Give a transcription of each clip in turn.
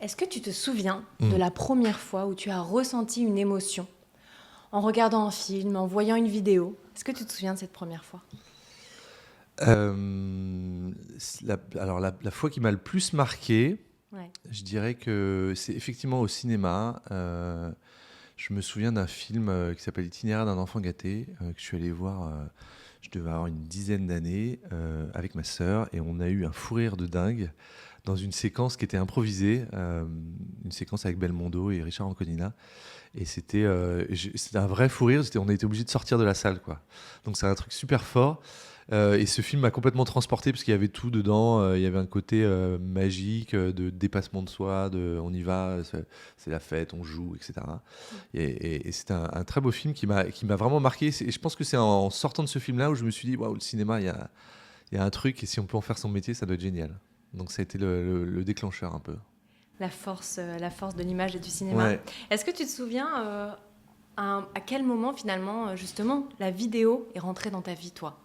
Est-ce que tu te souviens de la première fois où tu as ressenti une émotion en regardant un film, en voyant une vidéo? Est-ce que tu te souviens de cette première fois? La fois qui m'a le plus marqué, Ouais. je dirais que c'est effectivement au cinéma. Je me souviens d'un film qui s'appelle Itinéraire d'un enfant gâté, que je suis allé voir, je devais avoir une dizaine d'années, avec ma sœur, et on a eu un fou rire de dingue dans une séquence qui était improvisée, une séquence avec Belmondo et Richard Anconina. Et c'était un vrai fou rire, on a été obligé de sortir de la salle, quoi. Donc c'est un truc super fort. Et ce film m'a complètement transporté parce qu'il y avait tout dedans. Il y avait un côté magique, de dépassement de soi, de on y va, c'est la fête, on joue, etc. Et c'était un très beau film qui m'a vraiment marqué. Et je pense que c'est en sortant de ce film-là où je me suis dit, waouh, le cinéma, il y a un truc, et si on peut en faire son métier, ça doit être génial. Donc ça a été le déclencheur un peu. La force de l'image et du cinéma. Ouais. Est-ce que tu te souviens à quel moment finalement, justement, la vidéo est rentrée dans ta vie, toi?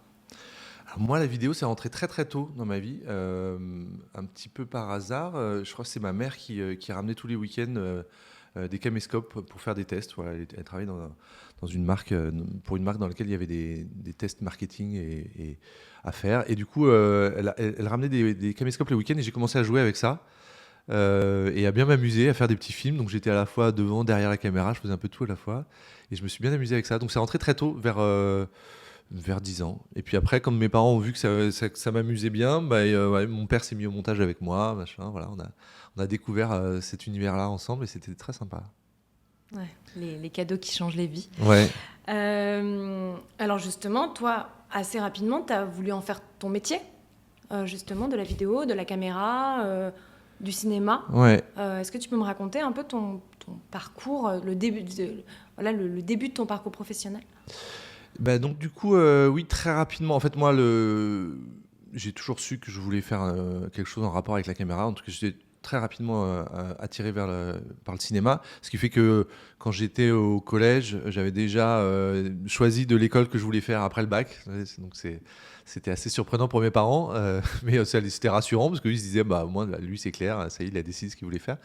Alors moi, la vidéo, c'est rentré très très tôt dans ma vie, un petit peu par hasard. Je crois que c'est ma mère qui ramenait tous les week-ends des caméscopes pour faire des tests. Voilà, elle travaillait dans une marque, pour une marque dans laquelle il y avait des tests marketing et à faire. Et du coup, elle ramenait des caméscopes les week-ends, et j'ai commencé à jouer avec ça. Et à bien m'amuser, à faire des petits films. Donc j'étais à la fois devant, derrière la caméra, je faisais un peu tout à la fois. Et je me suis bien amusé avec ça. Donc c'est rentré très tôt, vers 10 ans. Et puis après, comme mes parents ont vu que ça m'amusait bien, ouais, mon père s'est mis au montage avec moi, machin. Voilà, on a découvert cet univers-là ensemble, et c'était très sympa. Ouais, les cadeaux qui changent les vies. Ouais. Alors justement, toi, assez rapidement, tu as voulu en faire ton métier, justement, de la vidéo, de la caméra, du cinéma. Ouais. Est-ce que tu peux me raconter un peu ton parcours, le début de ton parcours professionnel? Bah, donc du coup, oui, très rapidement. En fait, moi, j'ai toujours su que je voulais faire quelque chose en rapport avec la caméra. En tout cas, j'étais très rapidement attiré par le cinéma. Ce qui fait que quand j'étais au collège, j'avais déjà choisi de l'école que je voulais faire après le bac. Donc c'était assez surprenant pour mes parents, mais c'était rassurant parce qu'ils se disaient, bah, au moins, là, lui, c'est clair, ça y est, il a décidé ce qu'il voulait faire.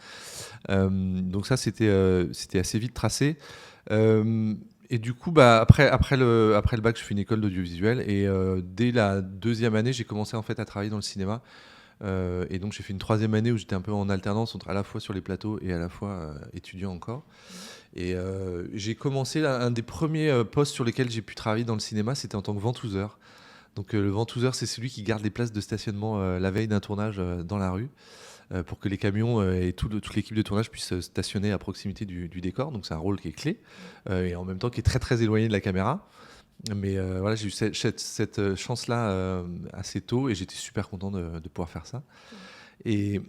Donc ça, c'était assez vite tracé. Euh, et du coup, bah, après le bac, je fais une école d'audiovisuel, et dès la deuxième année, j'ai commencé en fait à travailler dans le cinéma. Et donc j'ai fait une troisième année où j'étais un peu en alternance entre à la fois sur les plateaux et à la fois étudiant encore. Et j'ai commencé un des premiers postes sur lesquels j'ai pu travailler dans le cinéma, c'était en tant que ventouseur. Donc le ventouseur, c'est celui qui garde les places de stationnement la veille d'un tournage dans la rue, pour que les camions et toute l'équipe de tournage puissent stationner à proximité du décor. Donc c'est un rôle qui est clé, et en même temps qui est très très éloigné de la caméra. Mais voilà, j'ai eu cette chance-là assez tôt, et j'étais super content de pouvoir faire ça. Et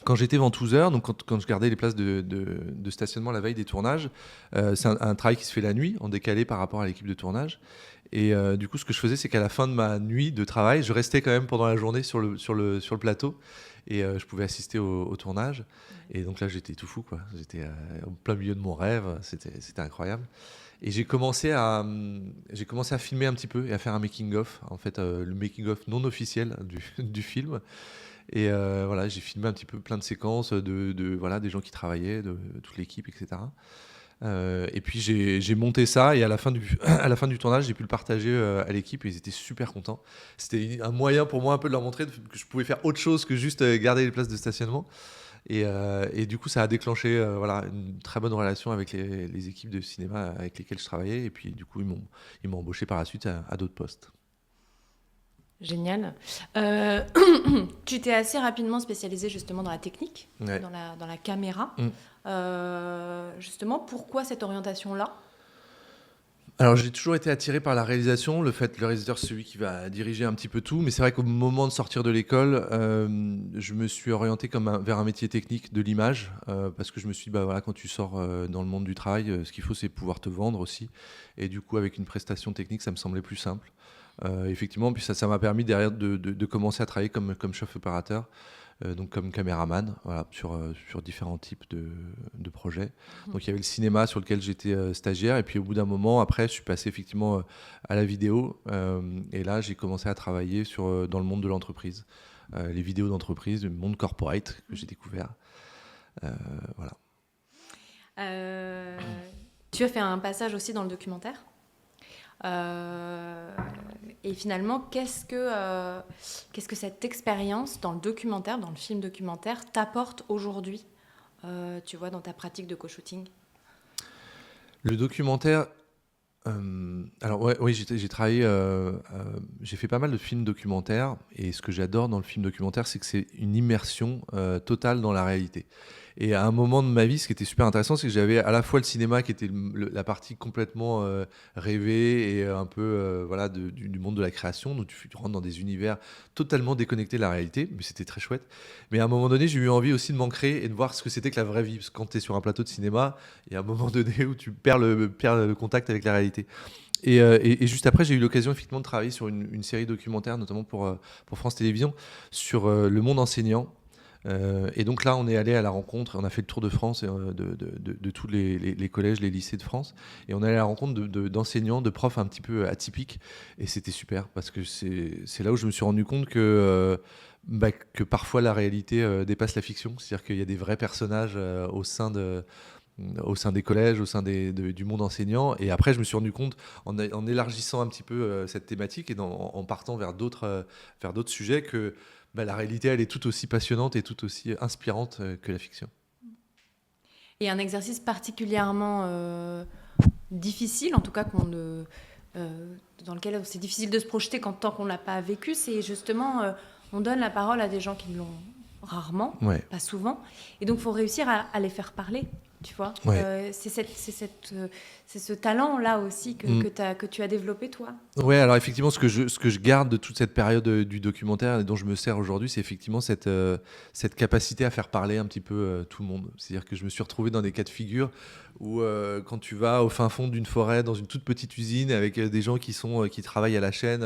quand j'étais ventouseur, donc quand je gardais les places de stationnement la veille des tournages, c'est un travail qui se fait la nuit, en décalé par rapport à l'équipe de tournage. Et du coup, ce que je faisais, c'est qu'à la fin de ma nuit de travail, je restais quand même pendant la journée sur le plateto, et je pouvais assister au tournage. Et donc là, j'étais tout fou, quoi. J'étais au plein milieu de mon rêve, c'était incroyable. Et j'ai commencé à filmer un petit peu et à faire un making-of, en fait, le making-of non officiel du film. Et voilà, j'ai filmé un petit peu plein de séquences voilà, des gens qui travaillaient, de toute l'équipe, etc. Et puis j'ai monté ça, et à la fin du, à la fin du tournage, j'ai pu le partager à l'équipe, et ils étaient super contents. C'était un moyen pour moi un peu de leur montrer que je pouvais faire autre chose que juste garder les places de stationnement. Et du coup, ça a déclenché voilà, une très bonne relation avec les équipes de cinéma avec lesquelles je travaillais. Et puis, du coup, ils m'ont embauché par la suite à d'autres postes. Génial. Euh, Tu t'es assez rapidement spécialisé justement dans la technique, Ouais. dans la caméra. Mm. Justement, pourquoi cette orientation-là? Alors, j'ai toujours été attiré par la réalisation, le fait que le réalisateur, c'est celui qui va diriger un petit peu tout. Mais c'est vrai qu'au moment de sortir de l'école, je me suis orienté vers un métier technique de l'image, parce que je me suis dit, bah, voilà, quand tu sors dans le monde du travail, ce qu'il faut, c'est pouvoir te vendre aussi. Et du coup, avec une prestation technique, ça me semblait plus simple. Effectivement, puis ça m'a permis derrière de commencer à travailler comme chef opérateur, donc comme caméraman, voilà, sur différents types de projets. Donc il y avait le cinéma sur lequel j'étais stagiaire, et puis au bout d'un moment, après, je suis passé effectivement à la vidéo, et là j'ai commencé à travailler dans le monde de l'entreprise. les vidéos d'entreprise, le monde corporate que j'ai découvert. Voilà. Tu as fait un passage aussi dans le documentaire. Et finalement, qu'est-ce que cette expérience dans le documentaire, dans le film documentaire, t'apporte aujourd'hui, tu vois, dans ta pratique de co-shooting? Le documentaire, alors oui, j'ai travaillé, j'ai fait pas mal de films documentaires, et ce que j'adore dans le film documentaire, c'est que c'est une immersion totale dans la réalité. Et à un moment de ma vie, ce qui était super intéressant, c'est que j'avais à la fois le cinéma qui était la partie complètement rêvée et un peu voilà, du monde de la création, donc tu rentres dans des univers totalement déconnectés de la réalité, mais c'était très chouette. Mais à un moment donné, j'ai eu envie aussi de m'ancrer et de voir ce que c'était que la vraie vie, parce que quand tu es sur un plateau de cinéma, il y a un moment donné où tu perds le contact avec la réalité. Et juste après, j'ai eu l'occasion effectivement de travailler sur une série documentaire, notamment pour France Télévisions, sur le monde enseignant. Et donc là, on est allé à la rencontre, on a fait le tour de France, de tous les collèges, les lycées de France, et on est allé à la rencontre d'enseignants, de profs un petit peu atypiques, et c'était super, parce que c'est là où je me suis rendu compte que parfois la réalité dépasse la fiction, c'est-à-dire qu'il y a des vrais personnages au sein des collèges, au sein du monde enseignant. Et après, je me suis rendu compte, en élargissant un petit peu cette thématique et en partant vers d'autres sujets, que la réalité, elle est tout aussi passionnante et tout aussi inspirante que la fiction. Et un exercice particulièrement difficile, en tout cas dans lequel c'est difficile de se projeter tant qu'on ne l'a pas vécu, c'est justement, on donne la parole à des gens qui l'ont rarement, Ouais. pas souvent, et donc il faut réussir à les faire parler. Tu vois, ouais. C'est ce talent-là aussi que tu as développé, toi. Ouais, alors effectivement, ce que je garde de toute cette période du documentaire et dont je me sers aujourd'hui, c'est effectivement cette capacité à faire parler un petit peu tout le monde. C'est-à-dire que je me suis retrouvé dans des cas de figure où quand tu vas au fin fond d'une forêt, dans une toute petite usine, avec des gens qui travaillent à la chaîne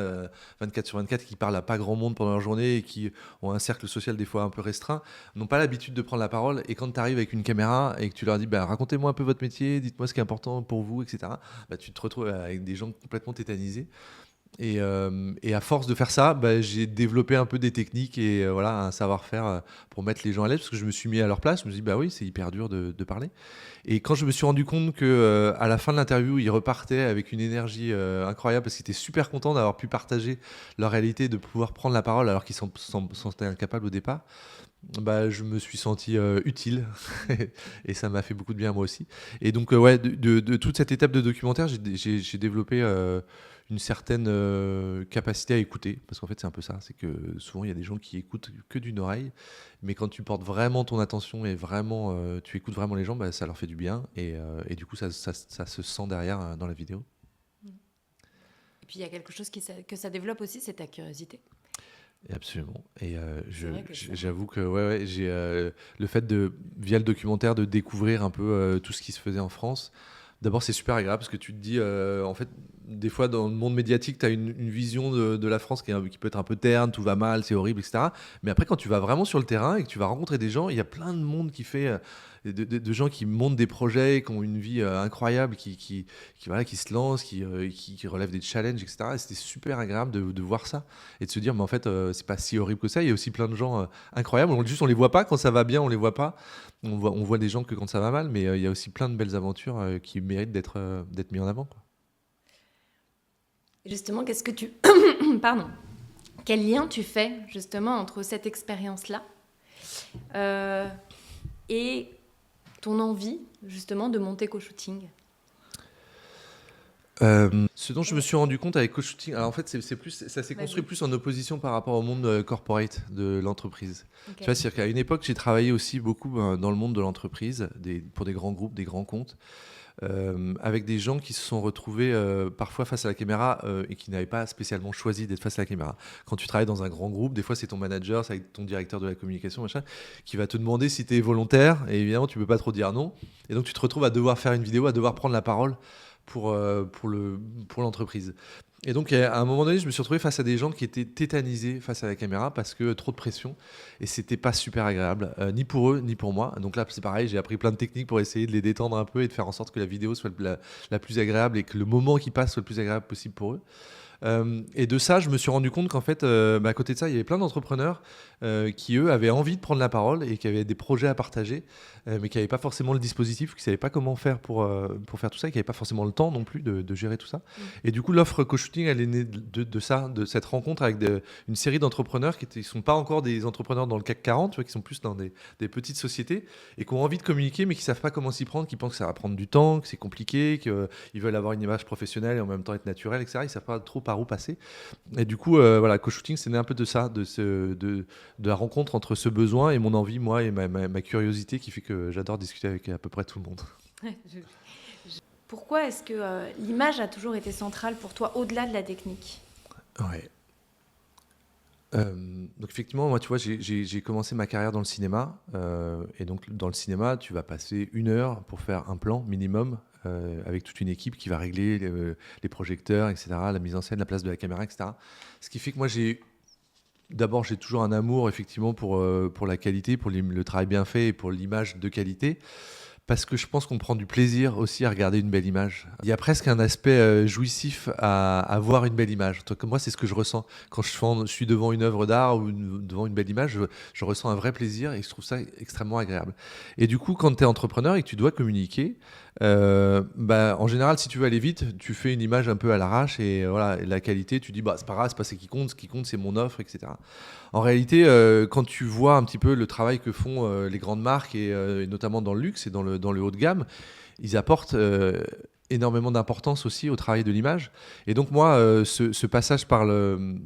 24/24, qui parlent à pas grand monde pendant leur journée et qui ont un cercle social des fois un peu restreint, n'ont pas l'habitude de prendre la parole. Et quand tu arrives avec une caméra et que tu leur dis racontez-moi un peu votre métier, dites-moi ce qui est important pour vous, etc., tu te retrouves avec des gens complètement tétanisés. Et à force de faire ça, j'ai développé un peu des techniques et voilà, un savoir-faire pour mettre les gens à l'aise, parce que je me suis mis à leur place. Je me suis dit, oui, c'est hyper dur de parler. Et quand je me suis rendu compte qu'à la fin de l'interview, ils repartaient avec une énergie incroyable, parce qu'ils étaient super contents d'avoir pu partager leur réalité, de pouvoir prendre la parole alors qu'ils sont sentaient incapables au départ, je me suis senti utile et ça m'a fait beaucoup de bien à moi aussi. Et donc de toute cette étape de documentaire, j'ai développé une certaine capacité à écouter, parce qu'en fait c'est un peu ça, c'est que souvent il y a des gens qui écoutent que d'une oreille, mais quand tu portes vraiment ton attention et vraiment tu écoutes vraiment les gens, ça leur fait du bien, et du coup ça se sent derrière dans la vidéo. Et puis il y a quelque chose que ça développe aussi, c'est ta curiosité. Absolument. Et j'avoue que j'ai le fait via le documentaire, de découvrir un peu tout ce qui se faisait en France. D'abord, c'est super agréable, parce que tu te dis, en fait, des fois dans le monde médiatique, tu as une vision de la France qui peut être un peu terne, tout va mal, c'est horrible, etc. Mais après, quand tu vas vraiment sur le terrain et que tu vas rencontrer des gens, il y a plein de monde qui fait, de gens qui montent des projets, qui ont une vie incroyable, qui se lancent, qui relèvent des challenges, etc. Et c'était super agréable de voir ça et de se dire, mais en fait, c'est pas si horrible que ça. Il y a aussi plein de gens incroyables. On les voit pas quand ça va bien, on les voit pas. On voit des gens que quand ça va mal, mais il y a aussi plein de belles aventures qui méritent d'être mis en avant, quoi. Justement, qu'est-ce que tu... Pardon. Quel lien tu fais justement entre cette expérience-là et ton envie justement de monter co-shooting? Ce dont je me suis rendu compte avec co-shooting, alors en fait ça s'est construit plus en opposition par rapport au monde corporate de l'entreprise. Okay. Tu vois, c'est-à-dire qu'à une époque j'ai travaillé aussi beaucoup dans le monde de l'entreprise, pour des grands groupes, des grands comptes, avec des gens qui se sont retrouvés parfois face à la caméra et qui n'avaient pas spécialement choisi d'être face à la caméra. Quand tu travailles dans un grand groupe, des fois c'est ton manager, c'est avec ton directeur de la communication, machin, qui va te demander si tu es volontaire, et évidemment tu peux pas trop dire non, et donc tu te retrouves à devoir faire une vidéo, à devoir prendre la parole pour l'entreprise. Et donc à un moment donné, je me suis retrouvé face à des gens qui étaient tétanisés face à la caméra parce que trop de pression, et c'était pas super agréable, ni pour eux ni pour moi. Donc là c'est pareil, j'ai appris plein de techniques pour essayer de les détendre un peu et de faire en sorte que la vidéo soit la plus agréable et que le moment qui passe soit le plus agréable possible pour eux. Et de ça, je me suis rendu compte qu'en fait, à côté de ça, il y avait plein d'entrepreneurs qui, eux, avaient envie de prendre la parole et qui avaient des projets à partager, mais qui n'avaient pas forcément le dispositif, qui ne savaient pas comment faire pour faire tout ça, et qui n'avaient pas forcément le temps non plus de gérer tout ça. Et du coup, l'offre co-shooting, elle est née de ça, de cette rencontre avec une série d'entrepreneurs qui ne sont pas encore des entrepreneurs dans le CAC 40, tu vois, qui sont plus dans des petites sociétés et qui ont envie de communiquer, mais qui ne savent pas comment s'y prendre, qui pensent que ça va prendre du temps, que c'est compliqué, qu'ils veulent avoir une image professionnelle et en même temps être naturel, etc. Ils ne savent pas trop par où passer. Et du coup, voilà, co-shooting, c'est né un peu de ça, de la rencontre entre ce besoin et mon envie, moi, et ma curiosité qui fait que j'adore discuter avec à peu près tout le monde. Pourquoi est-ce que l'image a toujours été centrale pour toi, au-delà de la technique ? Ouais. Donc effectivement, moi, tu vois, j'ai commencé ma carrière dans le cinéma. Et donc, dans le cinéma, tu vas passer 1 heure pour faire un plan minimum avec toute une équipe qui va régler les projecteurs, etc., la mise en scène, la place de la caméra, etc. Ce qui fait que moi, d'abord, j'ai toujours un amour, effectivement, pour la qualité, pour le travail bien fait et pour l'image de qualité. Parce que je pense qu'on prend du plaisir aussi à regarder une belle image. Il y a presque un aspect jouissif à voir une belle image. En tout cas, moi, c'est ce que je ressens. Quand je suis devant une œuvre d'art ou devant une belle image, je ressens un vrai plaisir et je trouve ça extrêmement agréable. Et du coup, quand tu es entrepreneur et que tu dois communiquer, en général, si tu veux aller vite, tu fais une image un peu à l'arrache et voilà, et la qualité, tu dis, c'est pas grave, c'est pas ce qui compte, c'est mon offre, etc. En réalité, quand tu vois un petit peu le travail que font les grandes marques et notamment dans le luxe et dans le haut de gamme, ils apportent énormément d'importance aussi au travail de l'image. Et donc moi, ce passage par le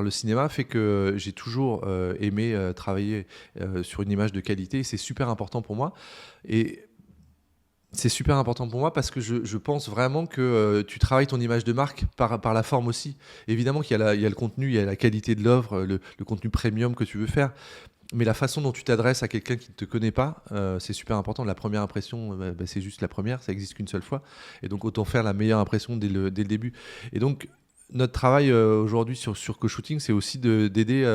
cinéma fait que j'ai toujours aimé travailler sur une image de qualité. Et c'est super important pour moi. Et c'est super important pour moi parce que je pense vraiment que tu travailles ton image de marque par la forme aussi. Évidemment qu'il y a le contenu, il y a la qualité de l'œuvre, le contenu premium que tu veux faire. Mais la façon dont tu t'adresses à quelqu'un qui ne te connaît pas, c'est super important. La première impression, c'est juste la première, ça n'existe qu'une seule fois. Et donc autant faire la meilleure impression dès le début. Et donc notre travail aujourd'hui sur co-shooting, c'est aussi d'aider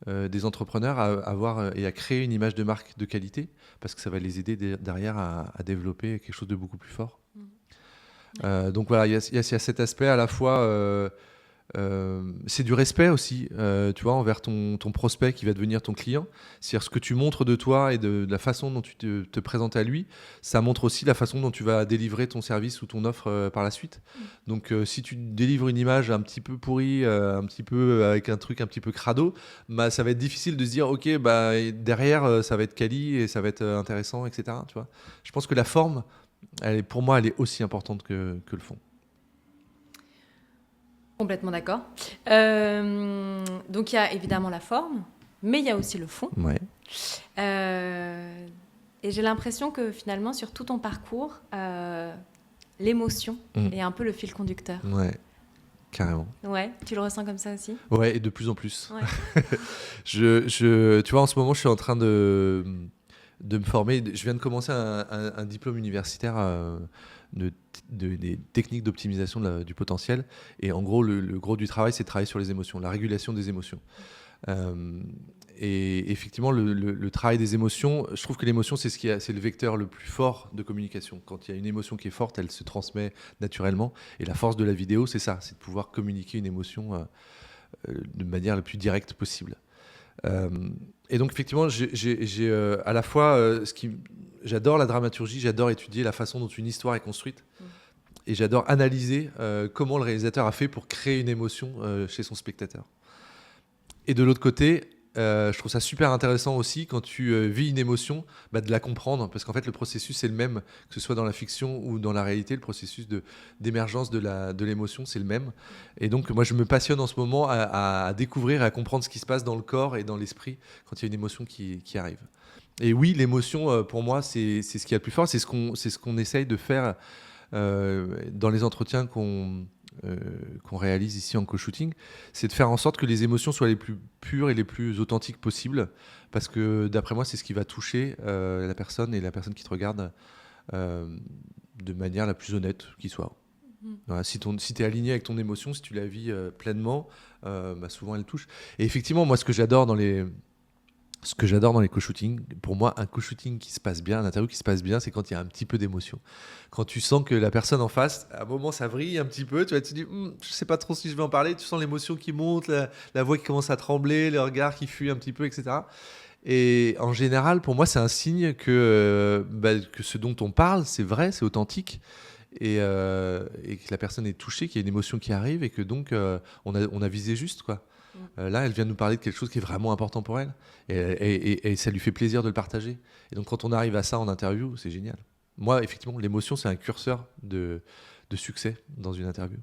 des entrepreneurs à avoir et à créer une image de marque de qualité, parce que ça va les aider derrière à développer quelque chose de beaucoup plus fort. Donc voilà, il y a cet aspect à la fois... c'est du respect aussi, tu vois, envers ton prospect qui va devenir ton client. C'est-à-dire ce que tu montres de toi et de la façon dont tu te présentes à lui, ça montre aussi la façon dont tu vas délivrer ton service ou ton offre par la suite. Donc si tu délivres une image un petit peu pourrie, un petit peu avec un truc un petit peu crado, ça va être difficile de se dire ok, derrière ça va être quali et ça va être intéressant, etc. Tu vois. Je pense que la forme, pour moi, elle est aussi importante que le fond. Complètement d'accord. Donc il y a évidemment la forme, mais il y a aussi le fond. Ouais. Et j'ai l'impression que finalement, sur tout ton parcours, l'émotion est un peu le fil conducteur. Ouais, carrément. Ouais, tu le ressens comme ça aussi ? Ouais, et de plus en plus. Ouais. Tu vois, en ce moment, je suis en train de me former. Je viens de commencer un diplôme universitaire des techniques d'optimisation du potentiel. Et en gros, le gros du travail, c'est de travailler sur les émotions, la régulation des émotions. Et effectivement, le travail des émotions, je trouve que l'émotion, c'est le vecteur le plus fort de communication. Quand il y a une émotion qui est forte, elle se transmet naturellement. Et la force de la vidéo, c'est ça, c'est de pouvoir communiquer une émotion de manière la plus directe possible. Et donc effectivement, j'ai à la fois j'adore la dramaturgie, j'adore étudier la façon dont une histoire est construite, et j'adore analyser comment le réalisateur a fait pour créer une émotion chez son spectateur. Et de l'autre côté, je trouve ça super intéressant aussi quand tu vis une émotion, de la comprendre, parce qu'en fait le processus est le même, que ce soit dans la fiction ou dans la réalité, le processus d'émergence de l'émotion, c'est le même. Et donc moi je me passionne en ce moment à découvrir et à comprendre ce qui se passe dans le corps et dans l'esprit quand il y a une émotion qui arrive. Et oui, l'émotion pour moi c'est ce qu'il y a de plus fort, c'est ce qu'on essaye de faire dans les entretiens qu'on réalise ici en co-shooting, c'est de faire en sorte que les émotions soient les plus pures et les plus authentiques possibles, parce que d'après moi, c'est ce qui va toucher la personne et la personne qui te regarde de manière la plus honnête qui soit. Voilà, si tu es aligné avec ton émotion, si tu la vis pleinement, souvent elle touche. Et effectivement, moi, ce que j'adore dans les Ce que j'adore dans les co-shootings, pour moi, un co-shooting qui se passe bien, un interview qui se passe bien, c'est quand il y a un petit peu d'émotion. Quand tu sens que la personne en face, à un moment, ça vrille un petit peu, tu vois, tu te dis, je sais pas trop si je vais en parler, tu sens l'émotion qui monte, la voix qui commence à trembler, le regard qui fuit un petit peu, etc. Et en général, pour moi, c'est un signe que ce dont on parle, c'est vrai, c'est authentique, et que la personne est touchée, qu'il y a une émotion qui arrive, et que donc on a visé juste, quoi. Là, elle vient nous parler de quelque chose qui est vraiment important pour elle, et ça lui fait plaisir de le partager. Et donc, quand on arrive à ça en interview, c'est génial. Moi, effectivement, l'émotion, c'est un curseur de succès dans une interview.